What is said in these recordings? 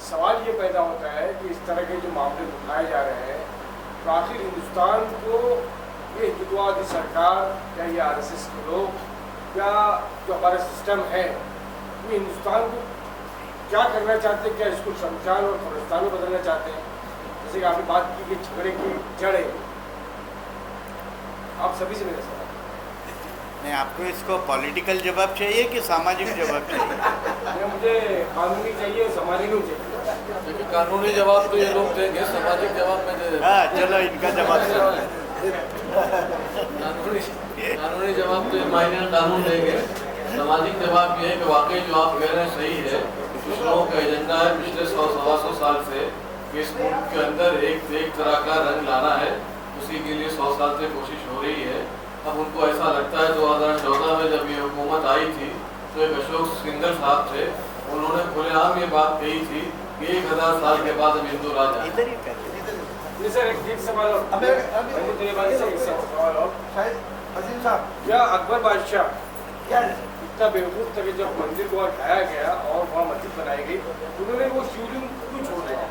सवाल ये पैदा होता है कि इस तरह के जो मामले उठाए जा रहे हैं तो आखिर हिंदुस्तान को ये हिंदुत्ववादी सरकार या ये आरएसएस के लोग या जो हमारा सिस्टम है ये हिंदुस्तान को क्या करना चाहते हैं? क्या इसको शमशान और कब्रिस्तान में बदलना चाहते हैं? जैसे कि आपने बात की कि झगड़े की जड़ है, आप सभी से मेरा सवाल नहीं, आपको इसको पॉलिटिकल जवाब चाहिए कि सामाजिक जवाब चाहिए? मुझे कानूनी चाहिए, सामाजिक नहीं चाहिए। क्योंकि कानूनी जवाब तो ये लोग देंगे, सामाजिक जवाब में दे। हाँ, चलो इनका जवाब कानूनी जवाब तो ये मायने कानून देंगे। सामाजिक जवाब ये है कि वाकई जो आप कह रहे हैं सही है। कुछ लोगों का एजेंडा है पिछले 100-125 साल से कि इस मुल्क के अंदर एक तरह का रंग लाना है, उसी के लिए 100 साल से कोशिश हो रही है। अब उनको ऐसा लगता है 2014 में जब ये हुकूमत आई थी तो एक अशोक सिंगर साहब थे, उन्होंने खुलेआम ये बात कही थी कि 1000 साल के बाद हम हिंदू राज आए। सर एक सवाल और, क्या अकबर बादशाह क्या इतना बेवकूफ़ था कि जब मंदिर को हटाया गया और वहाँ मस्जिद बनाई गई उन्होंने वो शिवलिंग क्यों छोड़ दिया?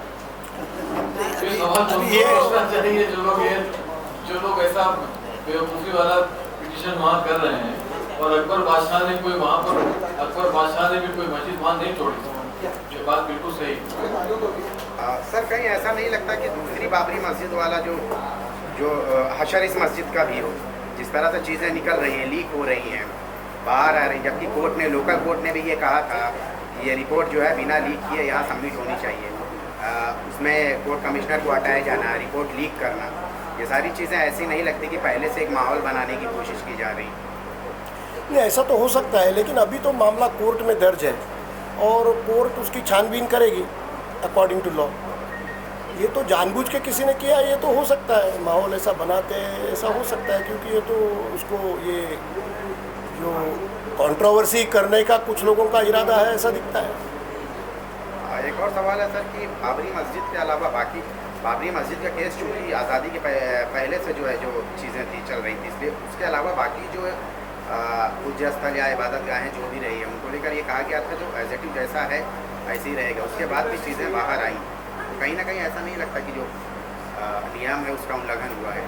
जो लोग ऐसा बेवकूफ़ी वाला पिटिशन वहाँ कर रहे हैं और अकबर बादशाह ने कोई वहाँ पर अकबर बादशाह ने भी कोई मस्जिद वहाँ नहीं तोड़ी, ये बात बिल्कुल सही। सर कहीं ऐसा नहीं लगता कि दूसरी बाबरी मस्जिद वाला जो हशर इस मस्जिद का भी हो, जिस तरह से चीज़ें निकल रही हैं, लीक हो रही हैं, बाहर आ रही, जबकि लोकल कोर्ट ने भी ये कहा था कि ये रिपोर्ट जो है बिना लीक किए यहाँ सबमिट होनी चाहिए, उसमें कोर्ट कमिश्नर को हटाया जाना, रिपोर्ट लीक करना, ये सारी चीज़ें ऐसी नहीं लगती कि पहले से एक माहौल बनाने की कोशिश की जा रही। नहीं, ऐसा तो हो सकता है, लेकिन अभी तो मामला कोर्ट में दर्ज है और कोर्ट उसकी छानबीन करेगी अकॉर्डिंग टू लॉ। ये तो जानबूझ के किसी ने किया, ये तो हो सकता है, माहौल ऐसा बनाते हैं, ऐसा हो सकता है, क्योंकि ये तो उसको ये जो कंट्रोवर्सी करने का कुछ लोगों का इरादा है, ऐसा दिखता है। एक और सवाल है सर कि बाबरी मस्जिद के अलावा बाकी बाबरी मस्जिद का केस चूँकि आज़ादी के पहले से जो है जो चीज़ें थी चल रही थी, इसलिए उसके अलावा बाकी जो पूज्य स्थल या इबादत गाहें जो भी रही है उनको लेकर ये कहा गया था जो एज इट इज जैसा है ऐसे ही रहेगा। उसके बाद भी चीज़ें बाहर आई, तो कहीं ना कहीं ऐसा नहीं लगता कि जो नियम है उसका उल्लंघन हुआ है?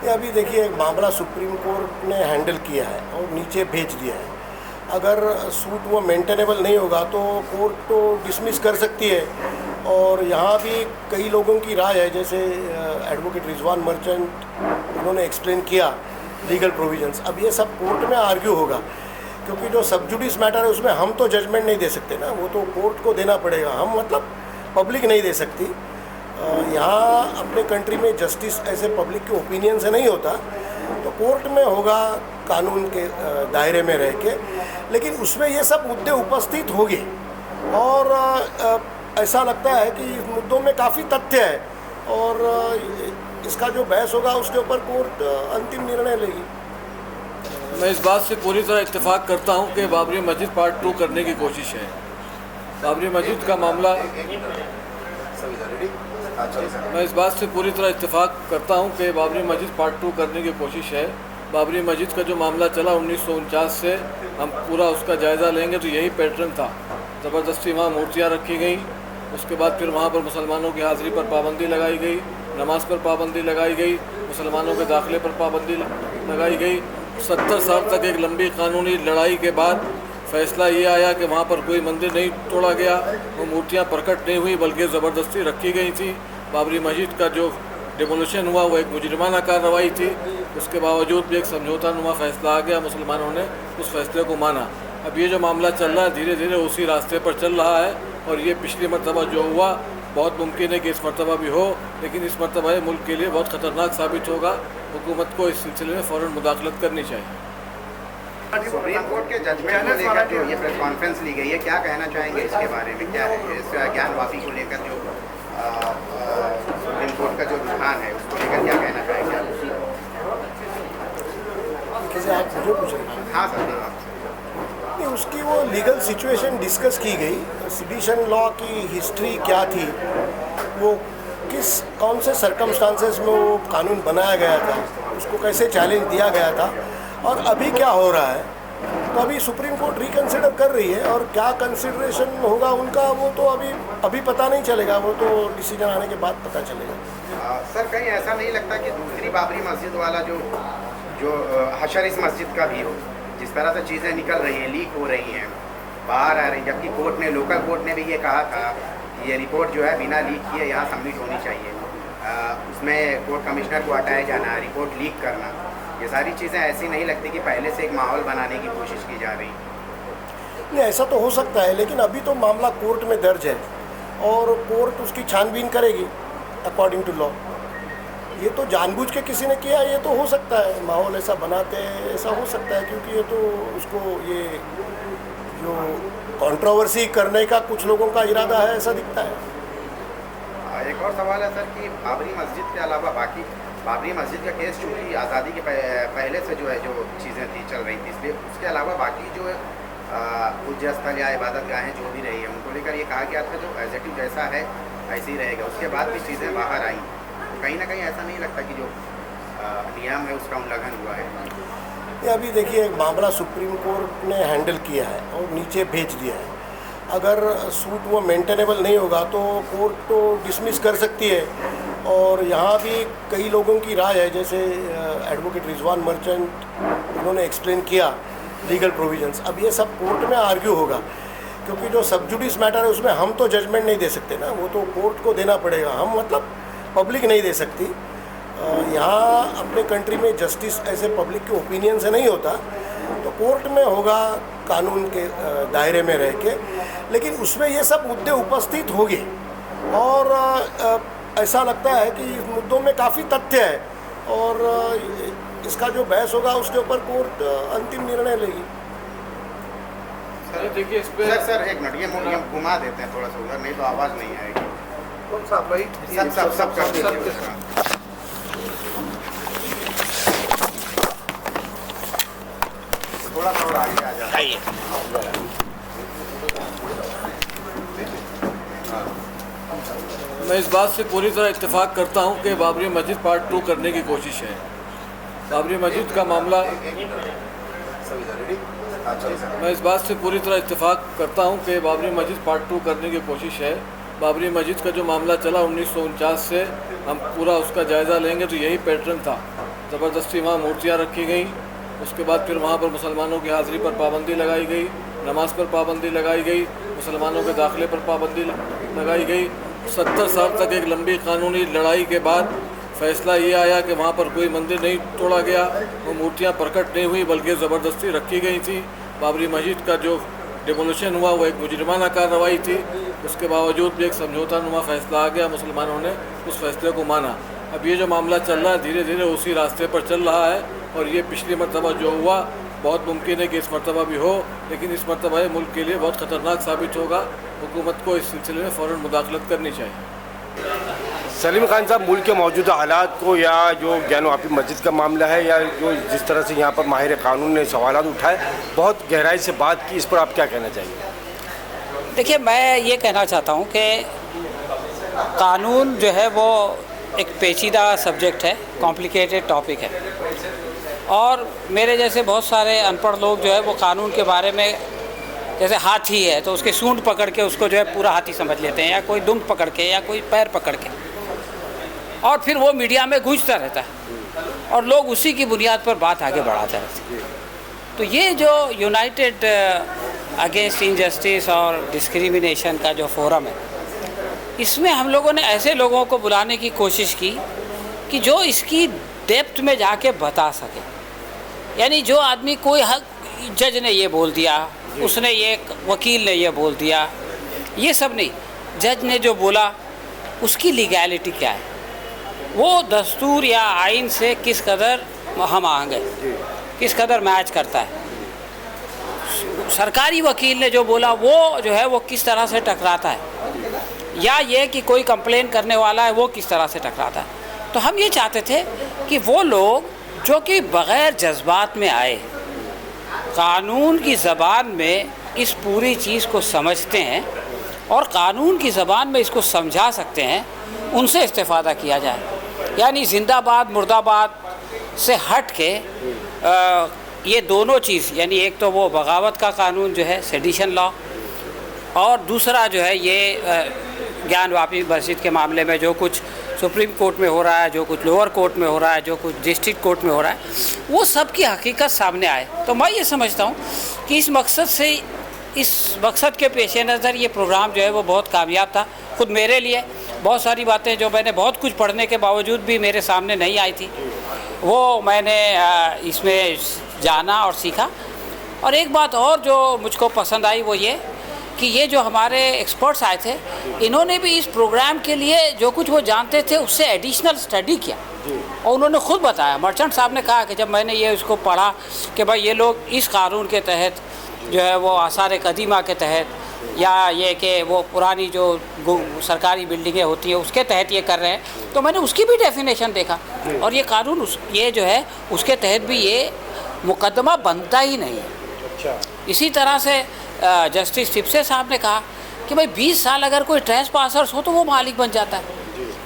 ये अभी देखिए मामला सुप्रीम कोर्ट ने हैंडल किया है और नीचे भेज दिया है। अगर सूट वो मेंटेनेबल नहीं होगा तो कोर्ट तो डिसमिस कर सकती है, और यहाँ भी कई लोगों की राय है, जैसे एडवोकेट रिजवान मर्चेंट, उन्होंने एक्सप्लेन किया लीगल प्रोविजंस। अब ये सब कोर्ट में आर्ग्यू होगा, क्योंकि जो सब जुडिस मैटर है उसमें हम तो जजमेंट नहीं दे सकते ना, वो तो कोर्ट को देना पड़ेगा, हम मतलब पब्लिक नहीं दे सकती। यहाँ अपने कंट्री में जस्टिस ऐसे पब्लिक के ओपिनियन से नहीं होता, तो कोर्ट में होगा कानून के दायरे में रह के, लेकिन उसमें ये सब मुद्दे उपस्थित होंगे और ऐसा लगता है कि इस मुद्दों में काफ़ी तथ्य है और इसका जो बहस होगा उसके ऊपर कोर्ट अंतिम निर्णय लेगी। मैं इस बात से पूरी तरह इत्तेफाक करता हूँ कि बाबरी मस्जिद पार्ट 2 करने की कोशिश है। बाबरी मस्जिद का मामला, मैं इस बात से पूरी तरह इत्तेफाक करता हूँ कि बाबरी मस्जिद पार्ट 2 करने की कोशिश है। बाबरी मस्जिद का जो मामला चला 1949 से, हम पूरा उसका जायज़ा लेंगे तो यही पैटर्न था। ज़बरदस्ती वहाँ मूर्तियाँ रखी गई, उसके बाद फिर वहाँ पर मुसलमानों की हाज़िरी पर पाबंदी लगाई गई, नमाज पर पाबंदी लगाई गई, मुसलमानों के दाखिले पर पाबंदी लगाई गई। 70 साल तक एक लंबी कानूनी लड़ाई के बाद फैसला ये आया कि वहाँ पर कोई मंदिर नहीं तोड़ा गया, वो मूर्तियाँ प्रकट नहीं हुई बल्कि ज़बरदस्ती रखी गई थी। बाबरी मस्जिद का जो डिमोलिशन हुआ वो एक मुजरिमाना कार्रवाई थी, उसके बावजूद भी एक समझौतानुमा फैसला आ गया, मुसलमानों ने उस फैसले को माना। अब ये जो मामला चल रहा है धीरे धीरे उसी रास्ते पर चल रहा है, और ये पिछली मरतबा जो हुआ बहुत मुमकिन है कि इस मरतबा भी हो, लेकिन इस मरतबा ये मुल्क के लिए बहुत ख़तरनाक साबित होगा। हुकूमत को इस सिलसिले में फ़ौरन मुदाखलत करनी चाहिए। सुप्रीम कोर्ट के जजमेंट को लेकर जो ये प्रेस कॉन्फ्रेंस ली गई है, क्या कहना चाहेंगे इसके बारे में? क्या है इस ज्ञानवापी को लेकर जो सुप्रीम कोर्ट का जो रुझान है उसको लेकर क्या कहना चाहेंगे आप? किसी आप मुझे पूछ रहे हैं? हाँ सर, नहीं, उसकी वो लीगल सिचुएशन डिस्कस की गई, सेडिशन लॉ की हिस्ट्री क्या थी, वो कौन से सर्कमस्टांसेस में वो कानून बनाया गया था, उसको कैसे चैलेंज दिया गया था और अभी क्या हो रहा है। तो अभी सुप्रीम कोर्ट रिकन्सिडर कर रही है और क्या कंसिडरेशन होगा उनका वो तो अभी पता नहीं चलेगा, वो तो डिसीजन आने के बाद पता चलेगा। सर कहीं ऐसा नहीं लगता कि दूसरी बाबरी मस्जिद वाला जो हशर इस मस्जिद का भी हो, जिस तरह से चीज़ें निकल रही हैं, लीक हो रही हैं, बाहर आ रही हैं, जबकि लोकल कोर्ट ने भी ये कहा था कि ये रिपोर्ट जो है बिना लीक किए यहाँ सबमिट होनी चाहिए, उसमें कोर्ट कमिश्नर को हटाया जाना, रिपोर्ट लीक करना, ये सारी चीज़ें ऐसी नहीं लगती कि पहले से एक माहौल बनाने की कोशिश की जा रही? नहीं, ऐसा तो हो सकता है, लेकिन अभी तो मामला कोर्ट में दर्ज है और कोर्ट उसकी छानबीन करेगी अकॉर्डिंग टू लॉ। ये तो जानबूझ के किसी ने किया, ये तो हो सकता है, माहौल ऐसा बनाते हैं, ऐसा हो सकता है, क्योंकि ये तो उसको ये जो कंट्रोवर्सी करने का कुछ लोगों का इरादा है, ऐसा दिखता है। एक और सवाल है सर कि बाबरी मस्जिद के अलावा बाकी बाबरी मस्जिद का केस चूँकि आज़ादी के पहले से जो चीज़ें थी चल रही थी, इसलिए उसके अलावा बाकी जो पूज्य स्थल या इबादत गाहें जो भी रही है उनको लेकर ये कहा गया था जो एज इट इज जैसा है ऐसे ही रहेगा। उसके बाद भी चीज़ें बाहर आई, तो कहीं ना कहीं ऐसा नहीं लगता कि जो नियम है उसका उल्लंघन हुआ है? ये अभी देखिए मामला सुप्रीम कोर्ट ने हैंडल किया है और नीचे भेज दिया है। अगर सूट वो मेंटेनेबल नहीं होगा तो कोर्ट तो डिसमिस कर सकती है, और यहाँ भी कई लोगों की राय है, जैसे एडवोकेट रिजवान मर्चेंट, उन्होंने एक्सप्लेन किया लीगल प्रोविजंस। अब ये सब कोर्ट में आर्ग्यू होगा, क्योंकि जो सब जुडिस मैटर है उसमें हम तो जजमेंट नहीं दे सकते ना, वो तो कोर्ट को देना पड़ेगा, हम मतलब पब्लिक नहीं दे सकती। यहाँ अपने कंट्री में जस्टिस ऐसे पब्लिक के ओपिनियन से नहीं होता, तो कोर्ट में होगा कानून के दायरे में रह के, लेकिन उसमें ये सब मुद्दे उपस्थित होंगे और ऐसा लगता है कि इस मुद्दों में काफ़ी तथ्य है और इसका जो बहस होगा उसके ऊपर कोर्ट अंतिम निर्णय लेगी। सर देखिए इस पे सर एक मिनट, ये घुमा देते हैं थोड़ा सा उधर, नहीं तो आवाज़ नहीं आएगी। कौन सा भाई? सब कर दीजिए। थोड़ा सा और आगे आ जाइए। मैं इस बात से पूरी तरह इत्तेफाक करता हूं कि बाबरी मस्जिद पार्ट 2 करने की कोशिश है। बाबरी मस्जिद का मामला, मैं इस बात से पूरी तरह इत्तेफाक करता हूं कि बाबरी मस्जिद पार्ट 2 करने की कोशिश है। बाबरी मस्जिद का जो मामला चला 1949 से, हम पूरा उसका जायज़ा लेंगे तो यही पैटर्न था। ज़बरदस्ती वहाँ मूर्तियाँ रखी गई, उसके बाद फिर वहाँ पर मुसलमानों की हाज़िरी पर पाबंदी लगाई गई, नमाज पर पाबंदी लगाई गई, मुसलमानों के दाखिले पर पाबंदी लगाई गई। 70 साल तक एक लंबी कानूनी लड़ाई के बाद फैसला ये आया कि वहाँ पर कोई मंदिर नहीं तोड़ा गया, वो मूर्तियाँ प्रकट नहीं हुई बल्कि ज़बरदस्ती रखी गई थी। बाबरी मस्जिद का जो डिमोलिशन हुआ वो एक मुजरिमाना कार्रवाई थी, उसके बावजूद भी एक समझौतानुमा फैसला आ गया, मुसलमानों ने उस फैसले को माना। अब ये जो मामला चल रहा है धीरे धीरे उसी रास्ते पर चल रहा है, और ये पिछली मरतबा जो हुआ बहुत मुमकिन है कि इस मरतबा भी हो, लेकिन इस मरतबा ये मुल्क के लिए बहुत ख़तरनाक साबित होगा। हुकूमत को इस सिलसिले में फ़ौरन मुदाखलत करनी चाहिए। सलीम खान साहब, मुल्क के मौजूदा हालात को या जो ज्ञानवापी मस्जिद का मामला है या जो जिस तरह से यहाँ पर माहिर कानून ने सवाल उठाए, बहुत गहराई से बात की, इस पर आप क्या कहना चाहिए? देखिए, मैं ये कहना चाहता हूँ कि कानून जो है वो एक पेचीदा सब्जेक्ट है, कॉम्प्लिकेटेड टॉपिक है, और मेरे जैसे बहुत सारे अनपढ़ लोग जो है वो कानून के बारे में, जैसे हाथी है तो उसके सूंड पकड़ के उसको जो है पूरा हाथी समझ लेते हैं, या कोई दुम पकड़ के या कोई पैर पकड़ के, और फिर वो मीडिया में गूंजता रहता है और लोग उसी की बुनियाद पर बात आगे बढ़ाते रहते हैं। तो ये जो यूनाइटेड अगेंस्ट इनजस्टिस और डिस्क्रिमिनेशन का जो फोरम है, इसमें हम लोगों ने ऐसे लोगों को बुलाने की कोशिश की कि जो इसकी डेप्थ में जाके बता सके। यानी जो आदमी, कोई जज ने ये बोल दिया, उसने ये, वकील ने ये बोल दिया, ये सब नहीं, जज ने जो बोला उसकी लीगैलिटी क्या है, वो दस्तूर या आइन से किस कदर हम आएंगे, किस कदर मैच करता है। सरकारी वकील ने जो बोला वो जो है वो किस तरह से टकराता है, या ये कि कोई कंप्लेन करने वाला है वो किस तरह से टकराता है। तो हम ये चाहते थे कि वो लोग जो कि बग़ैर जज्बात में आए, कानून की ज़बान में इस पूरी चीज़ को समझते हैं और कानून की ज़बान में इसको समझा सकते हैं, उनसे इस्तेफ़ादा किया जाए। यानी जिंदाबाद मुर्दाबाद से हट के ये दोनों चीज़, यानी एक तो वो बगावत का कानून जो है सेडिशन लॉ, और दूसरा जो है ये ज्ञान वापी मस्जिद के मामले में जो कुछ सुप्रीम कोर्ट में हो रहा है, जो कुछ लोअर कोर्ट में हो रहा है, जो कुछ डिस्ट्रिक्ट कोर्ट में हो रहा है, वो सब की हकीकत सामने आए। तो मैं ये समझता हूँ कि इस मकसद के पेश नज़र ये प्रोग्राम जो है वो बहुत कामयाब था। खुद मेरे लिए बहुत सारी बातें जो मैंने बहुत कुछ पढ़ने के बावजूद भी मेरे सामने नहीं आई थी, वो मैंने इसमें जाना और सीखा। और एक बात और जो मुझको पसंद आई वो ये कि ये जो हमारे एक्सपर्ट्स आए थे, इन्होंने भी इस प्रोग्राम के लिए जो कुछ वो जानते थे उससे एडिशनल स्टडी किया। और उन्होंने खुद बताया, मर्चेंट साहब ने कहा कि जब मैंने ये उसको पढ़ा कि भाई ये लोग इस कानून के तहत जो है वो आसार कदीमा के तहत, या ये कि वो पुरानी जो सरकारी बिल्डिंगें होती हैं उसके तहत ये कर रहे हैं, तो मैंने उसकी भी डेफिनेशन देखा। और ये कानून ये जो है उसके तहत भी ये मुकदमा बनता ही नहीं है। अच्छा। इसी तरह से जस्टिस टिप्से साहब ने कहा कि भाई 20 साल अगर कोई ट्रेस पासर्स हो तो वो मालिक बन जाता है,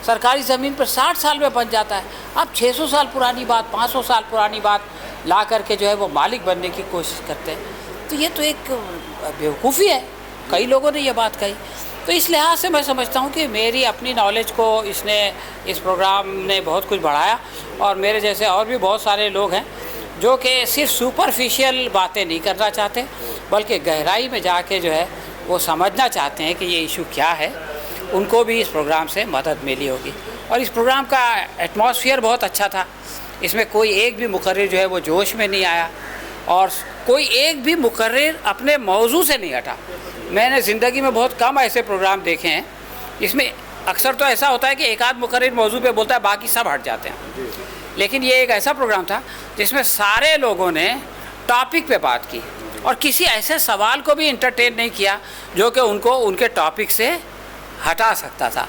सरकारी ज़मीन पर 60 साल में बन जाता है। आप 600 साल पुरानी बात, 500 साल पुरानी बात ला करके जो है वो मालिक बनने की कोशिश करते हैं, तो ये तो एक बेवकूफ़ी है। कई लोगों ने ये बात कही। तो इस लिहाज से मैं समझता हूँ कि मेरी अपनी नॉलेज को इस प्रोग्राम ने बहुत कुछ बढ़ाया, और मेरे जैसे और भी बहुत सारे लोग हैं जो कि सिर्फ सुपरफिशियल बातें नहीं करना चाहते, बल्कि गहराई में जाके जो है वो समझना चाहते हैं कि ये इशू क्या है। उनको भी इस प्रोग्राम से मदद मिली होगी। और इस प्रोग्राम का एटमॉस्फेयर बहुत अच्छा था। इसमें कोई एक भी मुकर्रिर जो है वो जोश में नहीं आया, और कोई एक भी मुकर्रिर अपने मौजू से नहीं हटा। मैंने ज़िंदगी में बहुत कम ऐसे प्रोग्राम देखे हैं इसमें अक्सर तो ऐसा होता है कि एक आध मुकर्रिर मौजू पे बोलता है, बाकी सब हट जाते हैं। लेकिन ये एक ऐसा प्रोग्राम था जिसमें सारे लोगों ने टॉपिक पे बात की, और किसी ऐसे सवाल को भी इंटरटेन नहीं किया जो कि उनको उनके टॉपिक से हटा सकता था।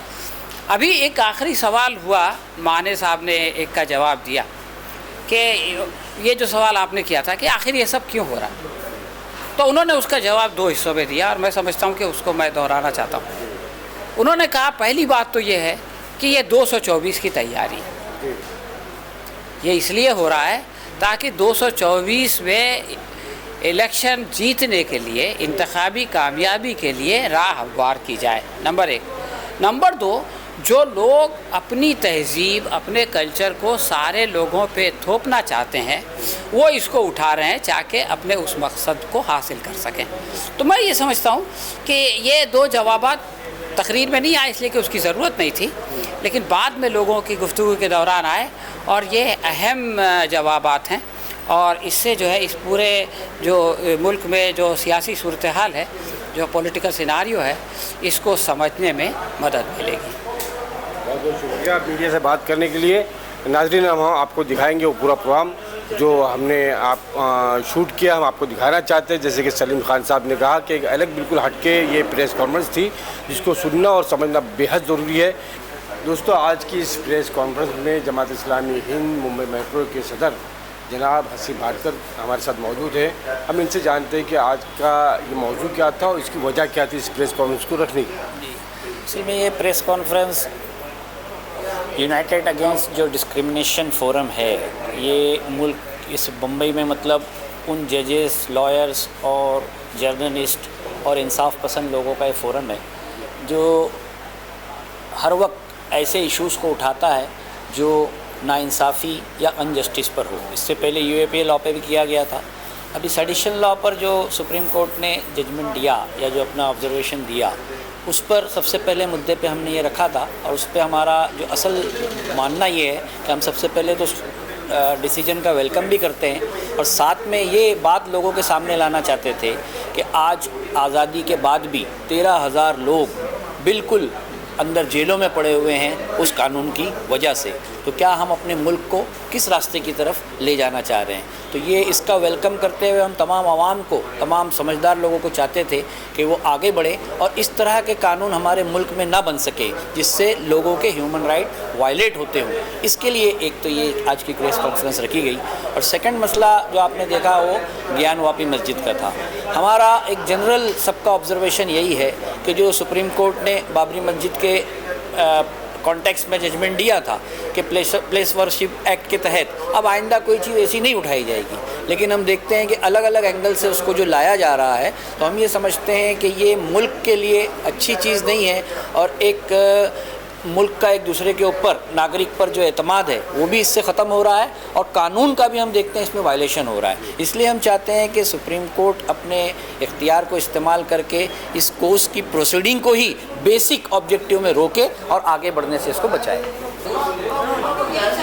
अभी एक आखिरी सवाल हुआ, माने साहब ने एक का जवाब दिया कि ये जो सवाल आपने किया था कि आखिर ये सब क्यों हो रहा है, तो उन्होंने उसका जवाब 2 हिस्सों में दिया, और मैं समझता हूँ कि उसको मैं दोहराना चाहता हूँ। उन्होंने कहा पहली बात तो ये है कि ये 224 की तैयारी है। ये इसलिए हो रहा है ताकि 224 में इलेक्शन जीतने के लिए, इंतखाबी कामयाबी के लिए राह हमवार की जाए, नंबर 1। नंबर 2, जो लोग अपनी तहज़ीब, अपने कल्चर को सारे लोगों पे थोपना चाहते हैं, वो इसको उठा रहे हैं चाहे अपने उस मकसद को हासिल कर सकें। तो मैं ये समझता हूँ कि ये 2 जवाबात तकरीर में नहीं आए इसलिए कि उसकी ज़रूरत नहीं थी, लेकिन बाद में लोगों की गुफ्तगू के दौरान आए, और ये अहम जवाबात हैं। और इससे जो है इस पूरे जो मुल्क में जो सियासी सूरत हाल है, जो पॉलिटिकल सिनारियो है, इसको समझने में मदद मिलेगी। बहुत बहुत शुक्रिया मीडिया से बात करने के लिए। नाज़रीन, हम आपको दिखाएंगे वो पूरा प्रोग्राम जो हमने शूट किया, हम आपको दिखाना चाहते हैं। जैसे कि सलीम खान साहब ने कहा कि एक अलग बिल्कुल हटके ये प्रेस कॉन्फ्रेंस थी जिसको सुनना और समझना बेहद ज़रूरी है। दोस्तों, आज की इस प्रेस कॉन्फ्रेंस में जमात इस्लामी हिंद मुंबई मेट्रो के सदर जनाब हसीब भाटकर हमारे साथ मौजूद है। हम इनसे जानते हैं कि आज का ये मौजू क्या था और इसकी वजह क्या थी इस प्रेस कॉन्फ्रेंस को रखने की। असल में ये प्रेस कॉन्फ्रेंस यूनाइटेड अगेंस्ट जो डिस्क्रिमिनेशन फोरम है, ये मुल्क इस बम्बई में मतलब उन जजेस, लॉयर्स और जर्नलिस्ट और इंसाफ पसंद लोगों का ये फोरम है जो हर वक्त ऐसे इश्यूज़ को उठाता है जो नाइंसाफ़ी या अनजस्टिस पर हो। इससे पहले यूएपीए लॉ पे भी किया गया था। अभी सेडिशन लॉ पर जो सुप्रीम कोर्ट ने जजमेंट दिया या जो अपना ऑब्जर्वेशन दिया, उस पर सबसे पहले मुद्दे पे हमने ये रखा था, और उस पर हमारा जो असल मानना ये है कि हम सबसे पहले तो डिसीजन का वेलकम भी करते हैं, और साथ में ये बात लोगों के सामने लाना चाहते थे कि आज आज़ादी के बाद भी 13,000 लोग बिल्कुल अंदर जेलों में पड़े हुए हैं उस कानून की वजह से। तो क्या हम अपने मुल्क को किस रास्ते की तरफ ले जाना चाह रहे हैं। तो ये इसका वेलकम करते हुए हम तमाम आवाम को, तमाम समझदार लोगों को चाहते थे कि वो आगे बढ़े और इस तरह के कानून हमारे मुल्क में ना बन सके जिससे लोगों के ह्यूमन राइट वायलेट होते हों। इसके लिए एक तो ये आज की प्रेस कॉन्फ्रेंस रखी गई। और सेकंड मसला जो आपने देखा वो ज्ञान वापी मस्जिद का था। हमारा एक जनरल सबका ऑब्जर्वेशन यही है कि जो सुप्रीम कोर्ट ने बाबरी मस्जिद के कॉन्टेक्स्ट में जजमेंट दिया था कि प्लेस वर्शिप एक्ट के तहत अब आइंदा कोई चीज़ ऐसी नहीं उठाई जाएगी। लेकिन हम देखते हैं कि अलग अलग एंगल से उसको जो लाया जा रहा है, तो हम ये समझते हैं कि ये मुल्क के लिए अच्छी चीज़ नहीं है और एक मुल्क का एक दूसरे के ऊपर, नागरिक पर जो एतमाद है वो भी इससे ख़त्म हो रहा है और कानून का भी हम देखते हैं इसमें वायलेशन हो रहा है। इसलिए हम चाहते हैं कि सुप्रीम कोर्ट अपने इख्तियार को इस्तेमाल करके इस कोर्स की प्रोसीडिंग को ही बेसिक ऑब्जेक्टिव में रोके और आगे बढ़ने से इसको बचाए।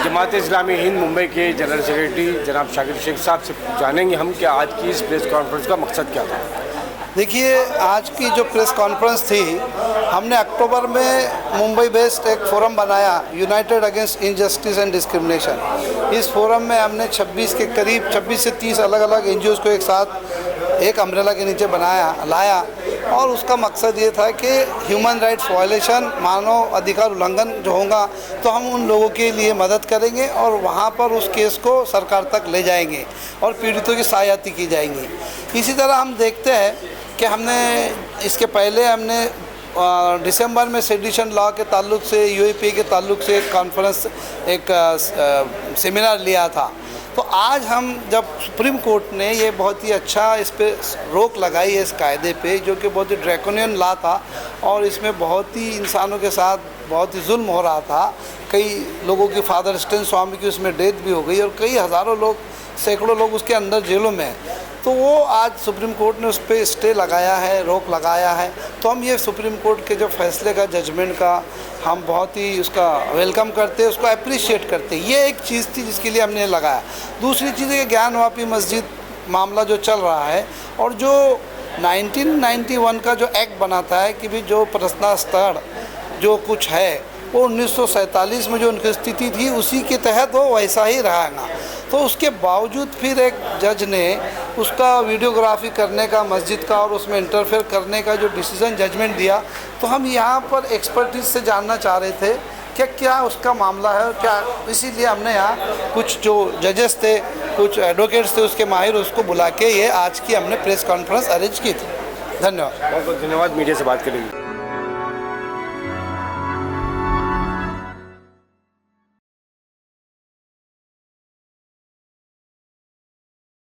जमात इस्लामी हिंद मुंबई के जनरल सेक्रेटरी जनाब शाकिर शेख साहब से जानेंगे हम कि आज की इस प्रेस कॉन्फ्रेंस का मकसद क्या था। देखिए, आज की जो प्रेस कॉन्फ्रेंस थी, हमने अक्टूबर में मुंबई बेस्ड एक फोरम बनाया, United against injustice and discrimination. इस फोरम में हमने 26 के करीब 26 से 30 अलग अलग NGOs को एक साथ एक अम्ब्रेला के नीचे लाया और उसका मकसद ये था कि ह्यूमन राइट्स वायलेशन, मानव अधिकार उल्लंघन जो होगा तो हम उन लोगों के लिए मदद करेंगे और वहाँ पर उस केस को सरकार तक ले जाएंगे और पीड़ितों की सहायता की जाएगी। इसी तरह हम देखते हैं कि हमने इसके पहले दिसंबर में सेडिशन लॉ के ताल्लुक से, UAP के ताल्लुक से एक कॉन्फ्रेंस, एक सेमिनार लिया था। तो आज हम जब सुप्रीम कोर्ट ने ये बहुत ही अच्छा इस पे रोक लगाई है, इस कायदे पे, जो कि बहुत ही ड्रैकोनियन लॉ था और इसमें बहुत ही इंसानों के साथ बहुत ही जुल्म हो रहा था। कई लोगों की फादर स्टेन स्वामी की उसमें डेथ भी हो गई और कई हज़ारों लोग, सैकड़ों लोग उसके अंदर जेलों में हैं। तो वो आज सुप्रीम कोर्ट ने उस पर स्टे लगाया है, रोक लगाया है। तो हम ये सुप्रीम कोर्ट के जो फैसले का, जजमेंट का, हम बहुत ही उसका वेलकम करते हैं, उसको अप्रिशिएट करते हैं। ये एक चीज़ थी जिसके लिए हमने लगाया। दूसरी चीज़ है कि ज्ञानवापी मस्जिद मामला जो चल रहा है और जो 1991 का जो एक्ट बनाता है कि भी जो प्रश्न स्थल जो कुछ है वो 1947 में जो उनकी स्थिति थी उसी के तहत वो वैसा ही रहेगा। तो उसके बावजूद फिर एक जज ने उसका वीडियोग्राफी करने का मस्जिद का और उसमें इंटरफेयर करने का जो डिसीजन जजमेंट दिया, तो हम यहाँ पर एक्सपर्टीज से जानना चाह रहे थे कि क्या उसका मामला है, क्या, इसीलिए हमने यहाँ कुछ जो जजेस थे, कुछ एडवोकेट्स थे, उसके माहिर, उसको बुला के ये आज की हमने प्रेस कॉन्फ्रेंस अरेंज की थी। धन्यवाद। बहुत बहुत धन्यवाद मीडिया से बात करेंगे।